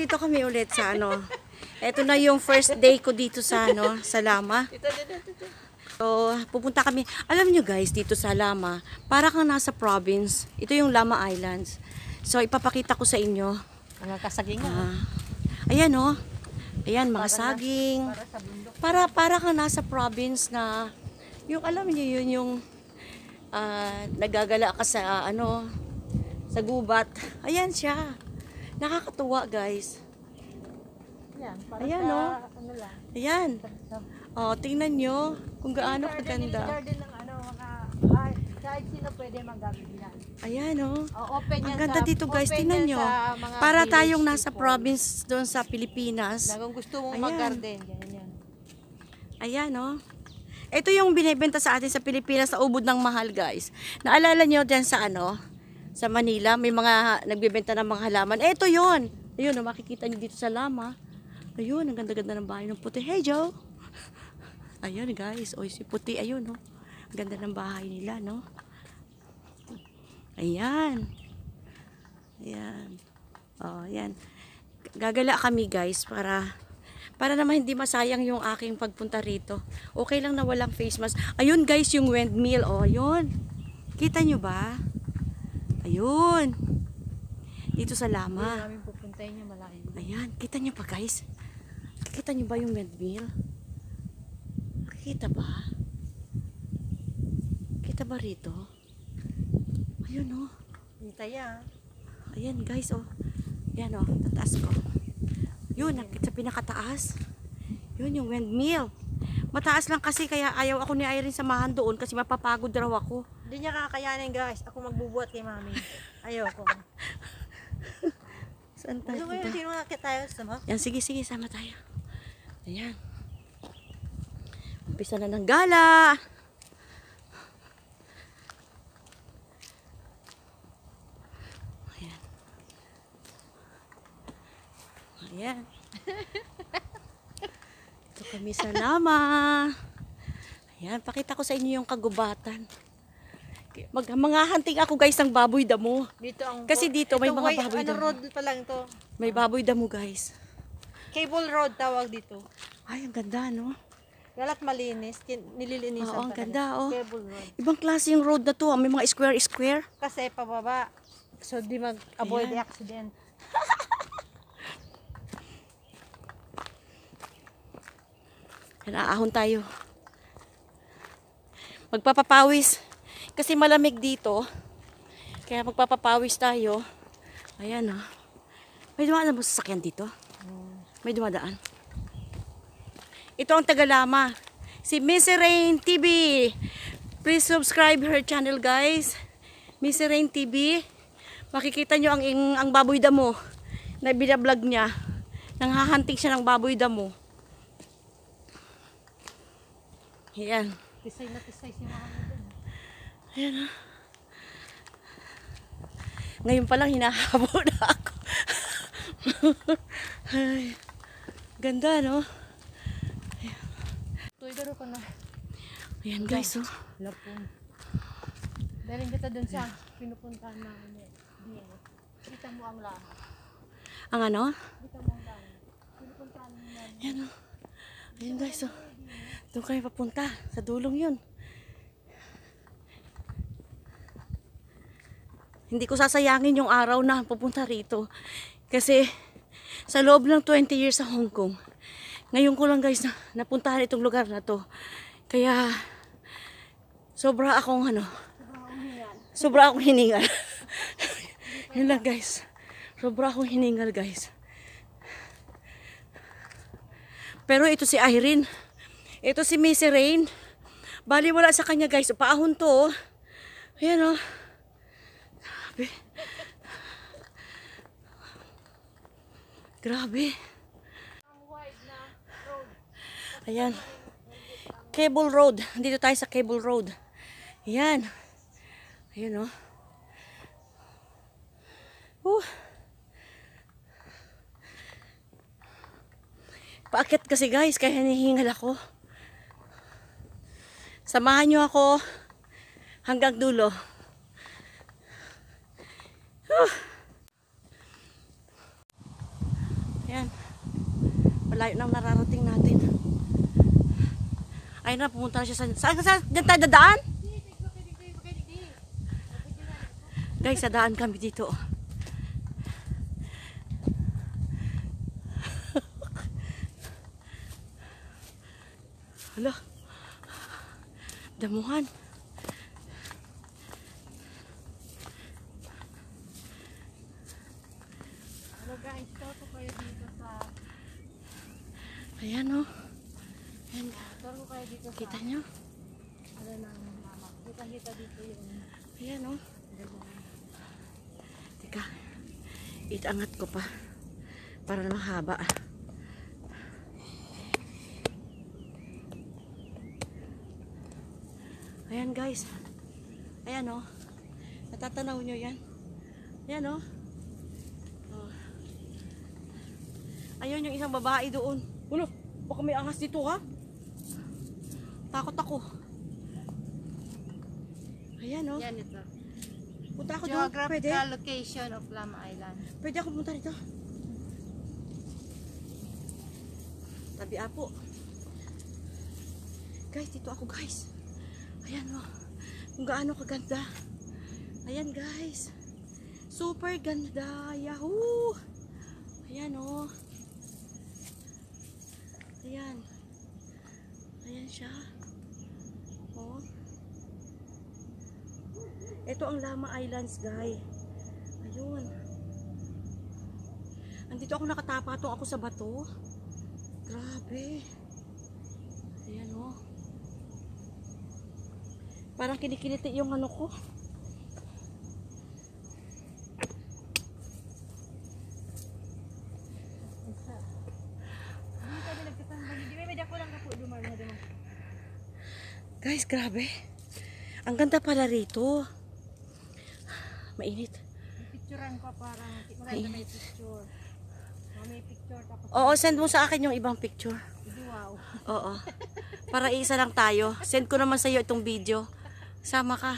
dito kami ulit sa ano. Ito na yung first day ko dito sa ano, sa Lama. So, pupunta kami. Alam nyo guys, dito sa Lama, para kang nasa province. Ito yung Lama Islands. So, ipapakita ko sa inyo. Mga kasagingan. Ayan oh. Ayan, mga saging. Para kang nasa province na, yung alam niyo yun, yung nagagala ka sa ano, sa gubat. Ayan siya. Nakakatuwa guys. Yan, Ayan oh. Ano lang. Ayan. Oh, tingnan nyo kung gaano kaganda. Garden ng ano, kahit sino pwede magamit yan. Ayan oh. Open Ang yan ganda sa, dito guys, open tingnan yan nyo. sa mga Para village tayong nasa people. province doon sa Pilipinas. Kung gusto mong Ayan. mag-garden, yan. Ayan oh. Ito yung binibenta sa atin sa Pilipinas sa ubod ng mahal guys. Naalala nyo dyan sa ano? Sa Manila, may mga nagbibenta ng mga halaman. Ito yun. Ayun, oh, makikita nyo dito sa Lama. Ayun, ang ganda-ganda ng bahay ng puti. Hey Joe! Ayun guys, oy si puti, ayun no. Ang ganda ng bahay nila, no. Ayan. Ayan. Oh, ayan. Gagala kami guys para naman hindi masayang yung aking pagpunta rito. Okay lang na walang face mask. Ayun guys, yung windmill, oh, ayun. Kita nyo ba? Ayun. Dito sa Lama. Namin pupuntahin niya malaki. Ayan, kita nyo pa guys. Kita nyo ba yung windmill? Kita ba? Kita ba rito? Ayun oh. Kita yan. Ayan guys oh. Ayan oh, tataas ko. Yun, sa pinakataas. Yun yung windmill. Mataas lang kasi kaya ayaw ako ni Irene samahan doon kasi mapapagod raw ako. Hindi niya kakayanin guys. Ako magbubuhat kay mami. Ayoko. Saan tayo? Gusto ko yung tinunakit tayo sa mo? Yan, sige, sama tayo. Ayan. Umpisa na ng gala. Ayan. Ayan. Ito kami sa Lama. Ayan, pakita ko sa inyo yung kagubatan. Mga hunting ako guys ng baboy damo. Dito ang Kasi dito may mga baboy ano damo. road pa lang to? May baboy damo guys. Cable road tawag dito. Ay, ang ganda no. Galat malinis, nililinisan Oo, ang talaga. ganda oh. Cable road. Ibang klase yung road na to. May mga square. Kasi pababa. So di mag-avoid the Ayan. accident. Yan, aahon tayo. Magpapapawis. Kasi malamig dito. Kaya magpapapawis tayo. Ayan oh. May dumadaan ba sasakyan dito? May dumadaan. Ito ang Tagalama. Si Miss Rain TV. Please subscribe her channel guys. Miss Rain TV. Makikita nyo ang baboy damo na binablog niya. Nanghahanting siya ng baboy damo. Ayan. Tisay na tisay si mama doon. Ayan ah. Ngayon pa lang hinahabol na ako. Ay, ganda no? Tuwidaro ko na. Ayan guys oh. Lapon. Daling kita dun sa pinupuntahan namin eh. Kita mo ang lahat. Ang ano? Kita mo ang lahat. Pinupuntahan namin. Ayan oh. Ayan guys oh. Doon kayo papunta. Sa dulong yun. Hindi ko sasayangin yung araw na pupunta rito. Kasi sa loob ng 20 years sa Hong Kong, ngayon ko lang guys napuntahan itong lugar na to. Kaya sobra akong hiningal. Yun lang guys. Sobra akong hiningal guys. Pero ito si Irene. Ito si Miss Rain. Bali wala sa kanya guys. Paahon to oh. Ayan oh. Grabe. Grabe. Ayan. Cable Road. Dito tayo sa Cable Road. Ayan. Ayan oh. Paakyat kasi guys, kaya hinihingal ako. Samahan nyo ako hanggang dulo. Ayan. Malayo nang nararating natin. Ayun na, pumunta na siya sa... Saan tayo dadaan? Guys, dadaan kami dito. Hala. Damuhan. Hello guys, toto kayo dito sa... Ayan o. Ayan. Toto kayo dito sa... Kita nyo? Ano ng mama. Kita dito yung... Ayan o. Teka. Itangat ko pa. Para mahaba. Ayan guys. Ayan o. Natatanaw nyo yan. Ayan o. Oh. Ayun yung isang babae doon. Ulo, baka may ahas dito ha. Takot ako. Ayan o. Yan ito. Punta ako doon. Pwede? Geographical location of Lama Island. Pwede ako pumunta dito. Tabi apo. Guys, dito ako guys. Ayan o. Kung gaano kaganda. Ayan guys. Super ganda. Yahoo! Ayan o. Ayan. Ayan siya. O. Ito ang Lama Islands, guys. Ayun. Andito ako nakatapatong ako sa bato. Grabe. Ayan o. Parang kinikiliti yung ano ko. Guys, grabe. Ang ganda pala rito. Mainit. Picturean ko para maganda may picture. May picture tapos. Oo, send mo sa akin yung ibang picture. Wow. Oo. Para isa lang tayo. Send ko naman sa iyo itong video. Sama ka.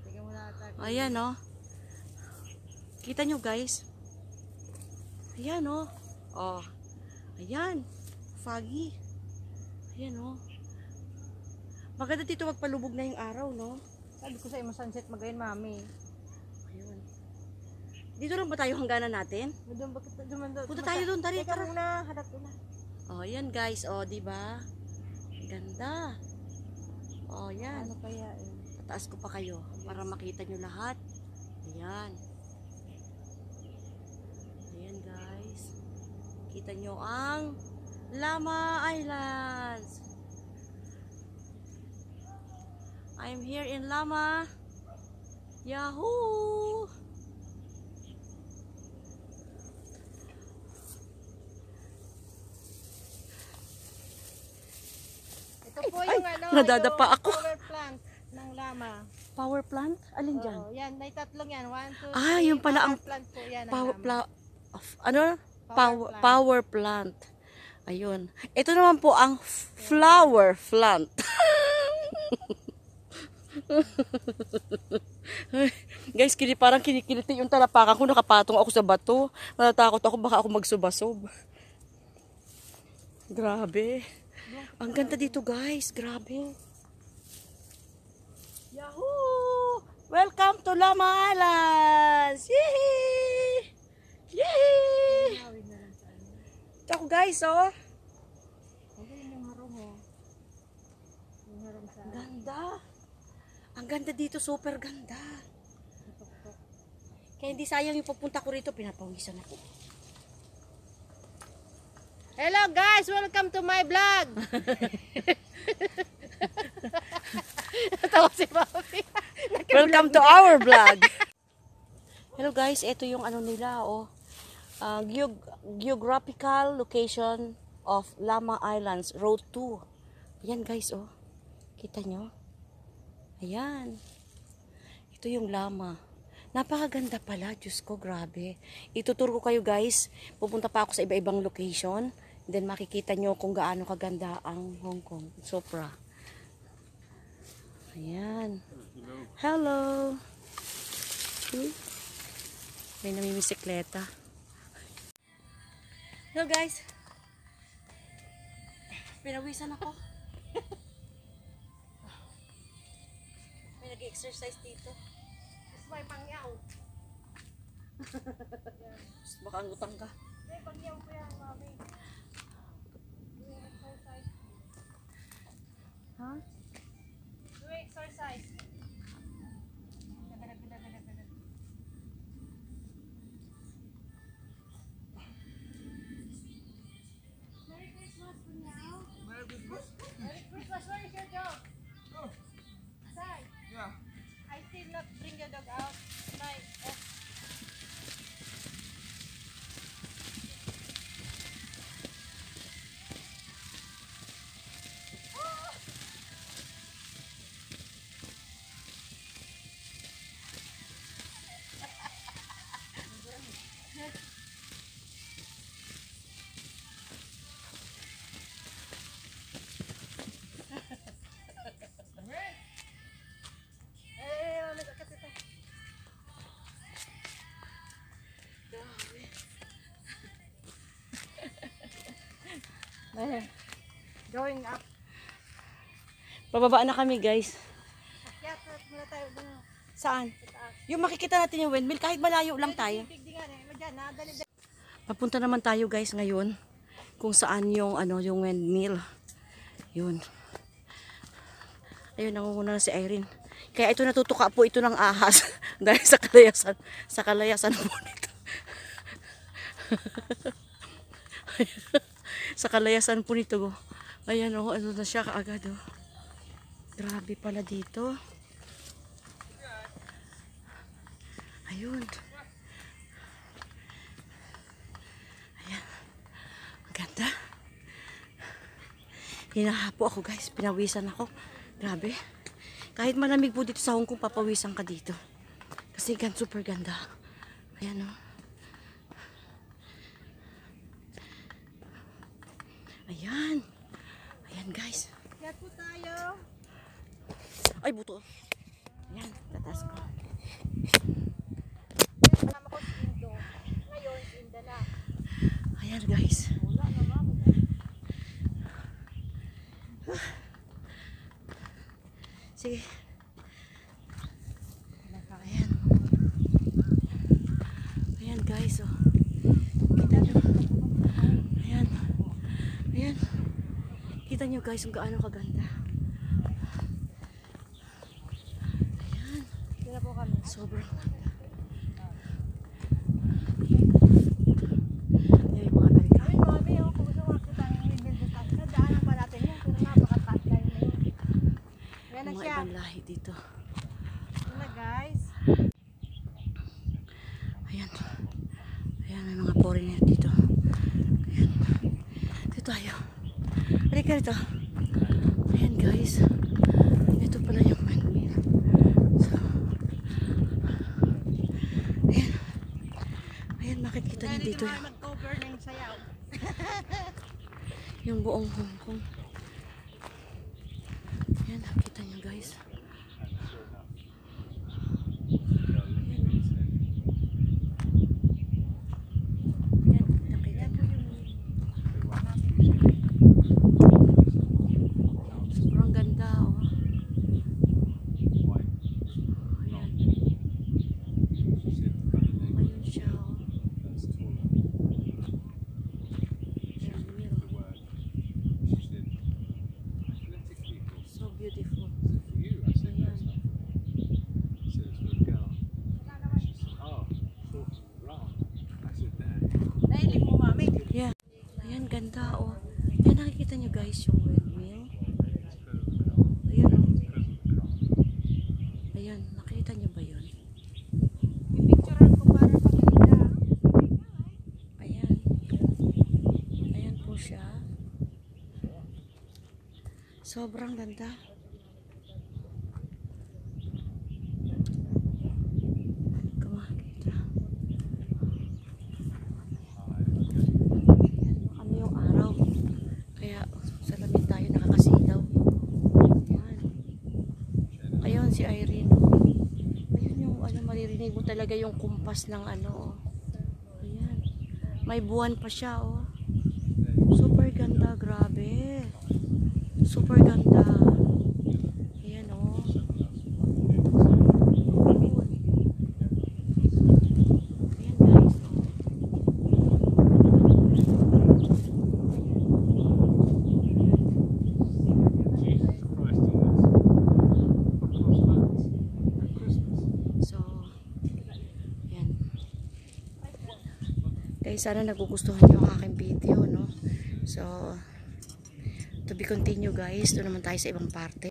Tingnan mo na ata. Ayan o. Kita nyo guys. Ayan o. Oh. Ayan. Foggy. Ayan o. Maganda dito magpalubog na yung araw, no? Sabi ko sa imo sunset magayon, mami. Ayun. Dito lang ba tayo hangganan natin? Doon bakit doon? Punta tayo doon, tara. Teka muna, hanap ko na. Oh, yan guys. Oh, di ba? Ganda. Oh, yan. Ano kaya eh? Taas ko pa kayo para makita nyo lahat. Ayan. Ayan guys. Kita nyo ang Lama Islands. I'm here in Lama. Yahoo! Ito po yung ano, nadadapa yung ako. power plant ng Lama. Power plant? Alin dyan? Oo, yan, may tatlong yan. 1, 2, 3. Ah, yung pala ang plant po yan ng Power, Lama. ano? Power plant. Power plant. Ayun. Ito naman po ang flower plant. Guys, parang kinikiliti yung talapakan ko. Nakapatong ako sa bato. Natatakot ako, baka ako magsubasob. Grabe. Ang ganda dito guys. Grabe. Yahoo! Welcome to Lama Islands! Yee! Yee! Nawid na lang sa ano. Ito ako guys, oh. Ayun yung harong oh. Yung harong sa Ganda. Ang ganda dito, super ganda. tuktok. Kaya hindi sayang yung pupunta ko rito, pinapawisan ako. Hello guys, welcome to my vlog. Tawa si Mami. Welcome to our vlog. Hello guys, ito yung ano nila, oh. Geographical location of Lama Islands, Road 2. Ayan guys, oh. Kita nyo? Ayan. Ito yung Lama. Napakaganda pala, Diyos ko, grabe. Ituturo ko kayo guys. Pupunta pa ako sa iba-ibang location. And then makikita nyo kung gaano kaganda ang Hong Kong. Sopra. Ayan. Hello. May namimisikleta. Hello guys. Pinawisan ako. May nag-exercise dito. Mas may pangyaw. Baka ang utang ka. May pangyaw ko yan, mami. Do exercise. Ha? Do exercise. Merry Christmas, Punyaw. Merry Christmas. Where is your dog? Sai. Yeah. I still not bring the dog out. My going up. Pababa na kami guys. Akyat muna tayo dun. Saan? Sa taas. Yung makikita natin yung windmill kahit malayo lang tayo. Tignan eh. Diyan, nadali. Papunta naman tayo guys ngayon kung saan yung ano yung windmill. Yun. Ayun, nangunguna na si Irene. Kaya ito natutuka po ito ng ahas dahil sa kalayasan po nito. Sa kalayasan po nito. Ayan oh, ano na siya kaagad oh. Grabe pala dito. Ayun. Ayan. Ang ganda. Hinahapo ako guys. Pinawisan ako. Grabe. Kahit malamig po dito sa Hong Kong, papawisan ka dito. Kasi super ganda. Ayan o. Ayan. Ayan guys. Akyat po tayo. Ay, buto. Ayan, tatas ko. Kasama ko si Indo. Ngayon, Inda na. Ayan guys. Wala na mami. Sige. Ayan. Ayan guys, oh. Kita nyo. Ayan. Ayan. Kita nyo guys kung gaano kaganda. Ayan. Dito na po kami. Sobrang ganda. Ayan yung mga Amerika. Ay, mami, oh, kung gusto makita ng windmill dito. Nadaanan pa natin yan. Pero napaka-tatay na yun. Yan na Mga siya. ibang lahi dito. Yan na, guys. Ayan. Ayan, may mga foreigner dito. Ayan. Dito tayo. Halika rito. Ayan guys. Ito pala yung windmill. So, ayan. Ayan, makikita niyo dito Dito na mag-cover ng sayaw. yung buong Hong Kong. Ayan, nakita niyo guys. Ayan, nakita niyo. Sobrang ganda, oh. Ayan. Ayun siya, oh. So beautiful. Nailig mo, mami. Yeah. Ayan, ganda, oh. Ayan, nakikita nyo guys yung windmill. Ayan, oh. Ayan, nakita nyo ba yun? Pipicturean ko para paganda. Ayan. Ayan po siya. Sobrang ganda. Kumakita. Ano yung araw? Kaya sa lamig tayo nakakasilaw. Ayan. Ayun si Irene. Ayun yung ano, maririnig mo talaga yung kumpas ng ano. Oh. Ayan. May buwan pa siya, oh. Super ganda, grabe. Super ganda. Ayan oh. Ayan guys. So, ayan. Guys, sana nagugustuhan nyo ang aking video, no? So, to be continue guys. Doon naman tayo sa ibang parte.